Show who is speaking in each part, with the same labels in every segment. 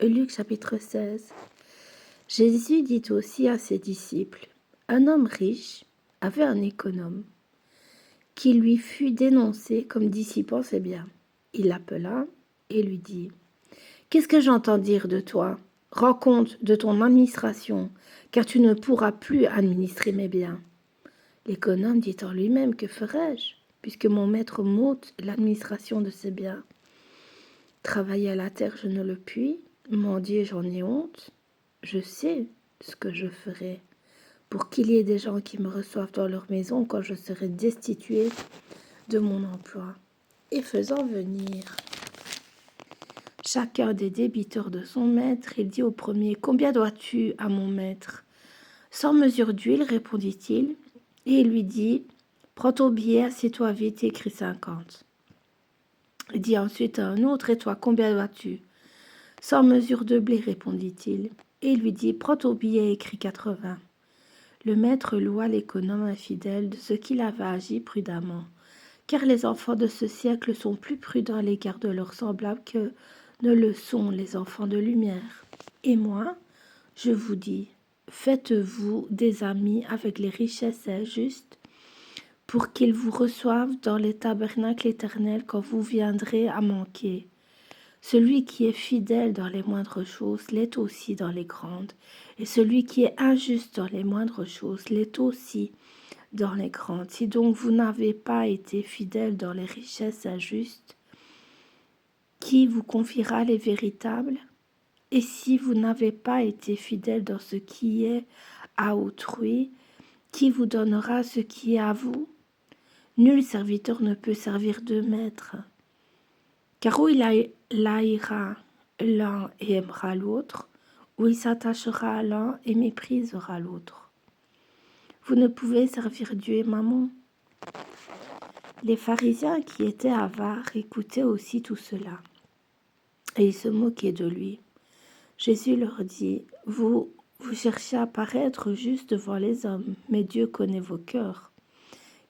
Speaker 1: Luc chapitre 16. Jésus dit aussi à ses disciples, un homme riche avait un économe qui lui fut dénoncé comme dissipant ses biens. Il l'appela et lui dit, qu'est-ce que j'entends dire de toi? Rends compte de ton administration, car tu ne pourras plus administrer mes biens. L'économe dit en lui-même, que ferai-je, puisque mon maître m'ôte l'administration de ses biens? Travailler à la terre, je ne le puis, mendier, j'en ai honte. Je sais ce que je ferai pour qu'il y ait des gens qui me reçoivent dans leur maison quand je serai destitué de mon emploi, et faisant venir chacun des débiteurs de son maître, il dit au premier, combien dois-tu à mon maître? 100 mesures d'huile, répondit-il, et il lui dit, prends ton billet, assieds-toi vite et écris 50. Il dit ensuite à un autre, et toi, combien dois-tu? 100 mesures de blé, répondit-il, et il lui dit, prends ton billet et écris 80. Le maître loua l'économe infidèle de ce qu'il avait agi prudemment, car les enfants de ce siècle sont plus prudents à l'égard de leurs semblables que ne le sont les enfants de lumière. Et moi, je vous dis, faites-vous des amis avec les richesses injustes, pour qu'ils vous reçoivent dans les tabernacles éternels quand vous viendrez à manquer. Celui qui est fidèle dans les moindres choses l'est aussi dans les grandes, et celui qui est injuste dans les moindres choses l'est aussi dans les grandes. Si donc vous n'avez pas été fidèle dans les richesses injustes, qui vous confiera les véritables? Et si vous n'avez pas été fidèle dans ce qui est à autrui, qui vous donnera ce qui est à vous? Nul serviteur ne peut servir deux maîtres, car ou il haïra l'un et aimera l'autre, ou il s'attachera à l'un et méprisera l'autre. Vous ne pouvez servir Dieu et Mammon. Les pharisiens qui étaient avares écoutaient aussi tout cela, et ils se moquaient de lui. Jésus leur dit, vous cherchez à paraître juste devant les hommes, mais Dieu connaît vos cœurs,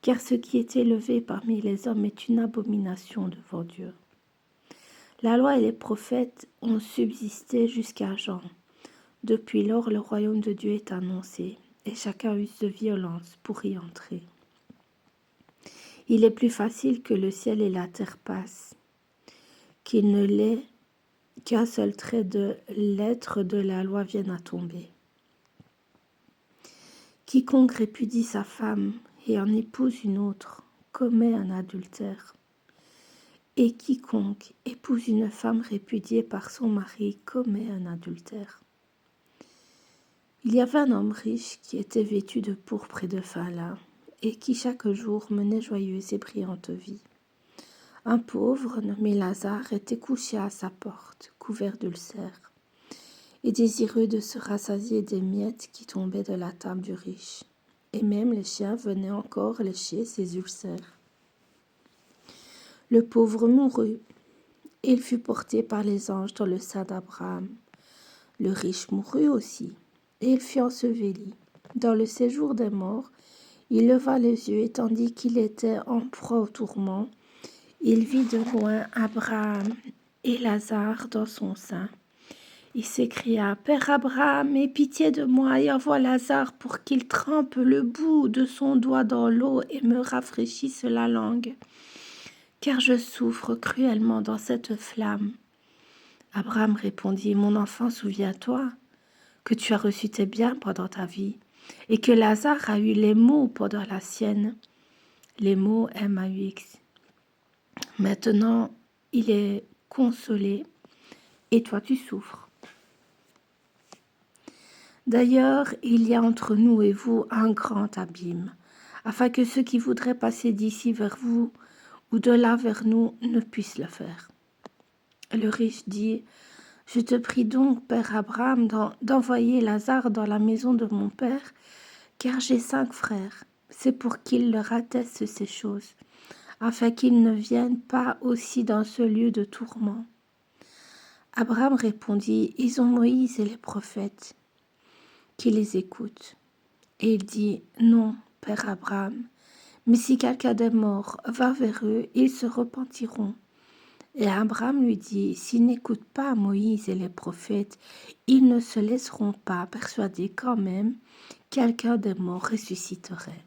Speaker 1: car ce qui est élevé parmi les hommes est une abomination devant Dieu. La loi et les prophètes ont subsisté jusqu'à Jean. Depuis lors, le royaume de Dieu est annoncé, et chacun use de violence pour y entrer. Il est plus facile que le ciel et la terre passent, qu'il ne l'est qu'un seul trait de lettre de la loi vienne à tomber. Quiconque répudie sa femme et en épouse une autre commet un adultère. Et quiconque épouse une femme répudiée par son mari commet un adultère. Il y avait un homme riche qui était vêtu de pourpre et de fin lin, et qui chaque jour menait joyeuse et brillante vie. Un pauvre nommé Lazare était couché à sa porte, couvert d'ulcères, et désireux de se rassasier des miettes qui tombaient de la table du riche. Et même les chiens venaient encore lécher ses ulcères. Le pauvre mourut, et il fut porté par les anges dans le sein d'Abraham. Le riche mourut aussi, et il fut enseveli. Dans le séjour des morts, il leva les yeux, et tandis qu'il était en proie au tourment, il vit de loin Abraham et Lazare dans son sein. Il s'écria, « Père Abraham, aie pitié de moi et envoie Lazare pour qu'il trempe le bout de son doigt dans l'eau et me rafraîchisse la langue, car je souffre cruellement dans cette flamme. » Abraham répondit, « Mon enfant, souviens-toi que tu as reçu tes biens pendant ta vie et que Lazare a eu les maux pendant la sienne. » Les maux M-A-U-X. Maintenant, il est consolé et toi tu souffres. D'ailleurs, il y a entre nous et vous un grand abîme, afin que ceux qui voudraient passer d'ici vers vous ou de là vers nous ne puissent le faire. Le riche dit, « Je te prie donc, Père Abraham, d'envoyer Lazare dans la maison de mon père, car j'ai 5 frères. C'est pour qu'il leur atteste ces choses, afin qu'ils ne viennent pas aussi dans ce lieu de tourment. » Abraham répondit, « Ils ont Moïse et les prophètes qui les écoutent. » Et il dit, « Non, Père Abraham, mais si quelqu'un des morts va vers eux, ils se repentiront. Et Abraham lui dit, s'ils n'écoutent pas Moïse et les prophètes, ils ne se laisseront pas persuader quand même quelqu'un des morts ressusciterait.